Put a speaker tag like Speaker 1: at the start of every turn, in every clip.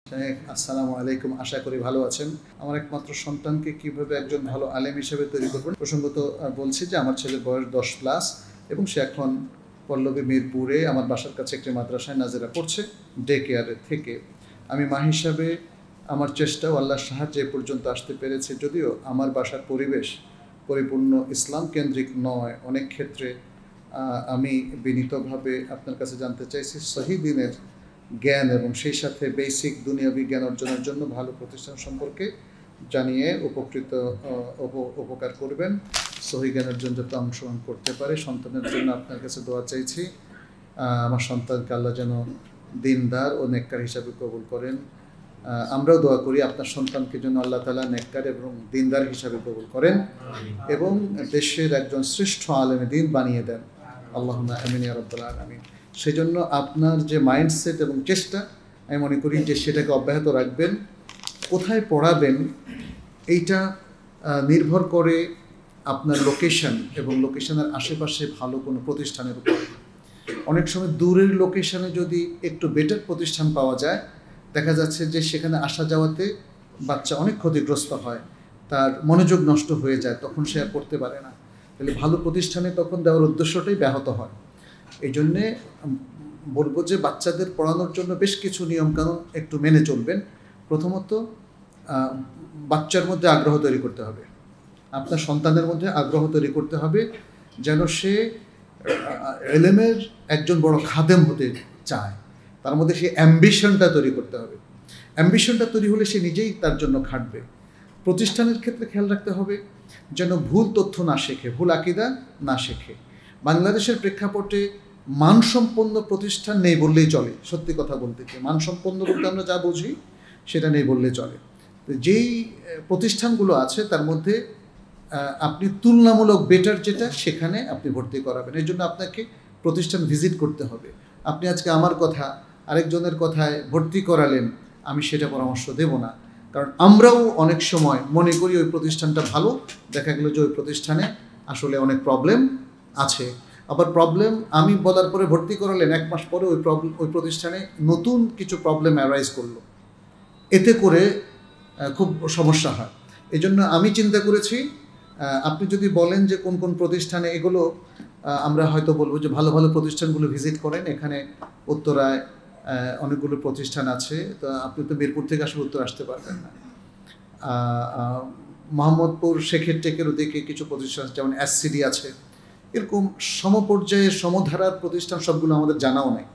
Speaker 1: আসসালামু আলাইকুম। আশা করি ভালো আছেন। আমার একমাত্র সন্তানকে কিভাবে একজন ভালো আলেম হিসেবে তৈরি করবেন, প্রসঙ্গত বলছি যে আমার ছেলের বয়স 10+ এবং সে এখন পল্লবী মিরপুরে আমার বাসার কাছে একটি মাদ্রাসায় নাজেরা পড়ছে ডে কেয়ারে থেকে। আমি মা হিসাবে আমার চেষ্টাও আল্লাহর সাহায্যে এ পর্যন্ত আসতে পেরেছে, যদিও আমার বাসার পরিবেশ পরিপূর্ণ ইসলাম কেন্দ্রিক নয়। অনেক ক্ষেত্রে আমি বিনীতভাবে আপনার কাছে জানতে চাইছি সহি দ্বীনের জ্ঞান এবং সেই সাথে বেসিক দুনিয়াবি জ্ঞান অর্জনের জন্য ভালো প্রতিষ্ঠান সম্পর্কে জানিয়ে উপকার করবেন। সহি জ্ঞানের জন্য যাতে অংশগ্রহণ করতে পারে। সন্তানের জন্য আপনার কাছে দোয়া চাইছি, আমার সন্তানকে আল্লাহ যেন দিনদার ও নেককার হিসাবে কবুল করেন। আমরাও দোয়া করি আপনার সন্তানকে যেন আল্লাহ তাআলা নেককার এবং দিনদার হিসাবে কবুল করেন এবং দেশের একজন শ্রেষ্ঠ আলেমে দ্বীন বানিয়ে দেন। আল্লাহুম্মা আমিন ইয়া রাব্বাল আলামিন। সেজন্য আপনার যে মাইন্ডসেট এবং চেষ্টা, আমি মনে করি যে সেটাকে অব্যাহত রাখবেন। কোথায় পড়াবেন এইটা নির্ভর করে আপনার লোকেশন এবং লোকেশনের আশেপাশে ভালো কোনো প্রতিষ্ঠানের উপর। অনেক সময় দূরের লোকেশনে যদি একটু বেটার প্রতিষ্ঠান পাওয়া যায়, দেখা যাচ্ছে যে সেখানে আসা যাওয়াতে বাচ্চা অনেক ক্ষতিগ্রস্ত হয়, তার মনোযোগ নষ্ট হয়ে যায়, তখন সে আর পড়তে পারে না। তাহলে ভালো প্রতিষ্ঠানে তখন দেওয়ার উদ্দেশ্যটাই ব্যাহত হয়। এই জন্যে বলবো যে বাচ্চাদের পড়ানোর জন্য বেশ কিছু নিয়মকানুন একটু মেনে চলবেন। প্রথমত, বাচ্চার মধ্যে আগ্রহ তৈরি করতে হবে, আপনার সন্তানের মধ্যে আগ্রহ তৈরি করতে হবে যেন সে এলেমের একজন বড় খাদেম হতে চায়। তার মধ্যে সেই অ্যাম্বিশনটা তৈরি করতে হবে। অ্যাম্বিশনটা তৈরি হলে সে নিজেই তার জন্য খাটবে। প্রতিষ্ঠানের ক্ষেত্রে খেয়াল রাখতে হবে যেন ভুল তথ্য না শেখে, ভুল আকীদা না শেখে। বাংলাদেশের প্রেক্ষাপটে মানসম্পন্ন প্রতিষ্ঠান নেই বললেই চলে। সত্যি কথা বলতে কি, মানসম্পন্ন বলতে আমরা যা বুঝি সেটা নেই বললেই চলে। যেই প্রতিষ্ঠানগুলো আছে তার মধ্যে আপনি তুলনামূলক বেটার যেটা, সেখানে আপনি ভর্তি করাবেন। এই জন্য আপনাকে প্রতিষ্ঠান ভিজিট করতে হবে। আপনি আজকে আমার কথা আরেকজনের কথায় ভর্তি করালেন, আমি সেটা পরামর্শ দেব না। কারণ আমরাও অনেক সময় মনে করি ওই প্রতিষ্ঠানটা ভালো, দেখা গেল যে ওই প্রতিষ্ঠানে আসলে অনেক প্রবলেম আছে। আবার প্রবলেম আমি বলার পরে ভর্তি করালেন, 1 মাস পরে ওই প্রতিষ্ঠানে নতুন কিছু প্রবলেম অ্যারাইজ করলো, এতে করে খুব সমস্যা হয়। এই জন্য আমি চিন্তা করেছি, আপনি যদি বলেন যে কোন কোন প্রতিষ্ঠানে, এগুলো আমরা হয়তো বলবো যে ভালো ভালো প্রতিষ্ঠানগুলো ভিজিট করেন। এখানে উত্তরায় অনেকগুলো প্রতিষ্ঠান আছে, তো আপনি তো মিরপুর থেকে আসলে উত্তর আসতে পারবেন না। মোহাম্মদপুর শেখের টেকের ওদিকে কিছু প্রতিষ্ঠান যেমন SCD আছে, এরকম সমপর্যায়ের সমধারার প্রতিষ্ঠান সবগুলো আমাদের জানাও নাই।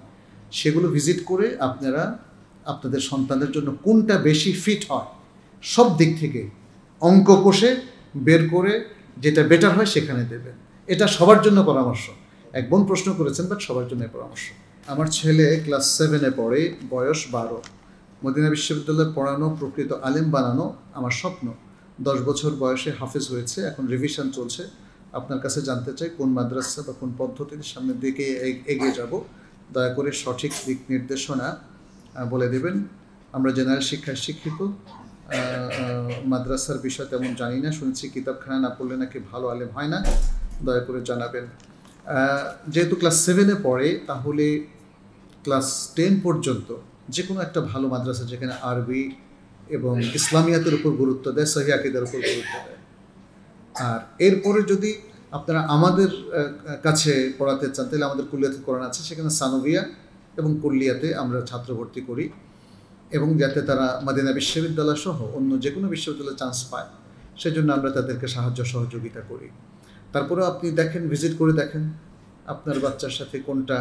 Speaker 1: সেগুলো ভিজিট করে আপনারা আপনাদের সন্তানের জন্য কোনটা বেশি ফিট হয় সব দিক থেকে অঙ্ক কষে বের করে যেটা বেটার হয় সেখানে দেবেন। এটা সবার জন্য পরামর্শ। এক বোন প্রশ্ন করেছেন, বাট সবার জন্য পরামর্শ। আমার ছেলে ক্লাস 7-এ পড়ে, বয়স 12। মদিনা বিশ্ববিদ্যালয়ে পড়ানো, প্রকৃত আলেম বানানো আমার স্বপ্ন। 10 বছর বয়সে হাফেজ হয়েছে, এখন রিভিশন চলছে। আপনার কাছে জানতে চাই কোন মাদ্রাসা বা কোন পদ্ধতির সামনের দিকে এগিয়ে যাব, দয়া করে সঠিক দিক নির্দেশনা বলে দেবেন। আমরা জেনারেল শিক্ষায় শিক্ষিত, মাদ্রাসার বিষয় তেমন জানি না। শুনেছি কিতাবখানা না পড়লে নাকি ভালো আলেম হয় না, দয়া করে জানাবেন। যেহেতু ক্লাস 7-এ পড়ে, তাহলে ক্লাস 10 পর্যন্ত যে কোনো একটা ভালো মাদ্রাসা যেখানে আরবি এবং ইসলামিয়াতের উপর গুরুত্ব দেয়, সহিহ আকীদার উপর গুরুত্ব দেয়। আর এরপরে যদি আপনারা আমাদের কাছে পড়াতে চান, তাহলে আমাদের কুল্লিয়াতে কোরআন আছে, সেখানে সানভিয়া এবং কুল্লিয়াতে আমরা ছাত্র ভর্তি করি, এবং যাতে তারা মদিনা বিশ্ববিদ্যালয় সহ অন্য যে কোনো বিশ্ববিদ্যালয়ে চান্স পায় সেজন্য আমরা তাদেরকে সাহায্য সহযোগিতা করি। তারপরেও আপনি দেখেন, ভিজিট করে দেখেন আপনার বাচ্চার সাথে কোনটা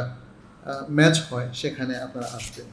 Speaker 1: ম্যাচ হয়, সেখানে আপনারা আসবেন।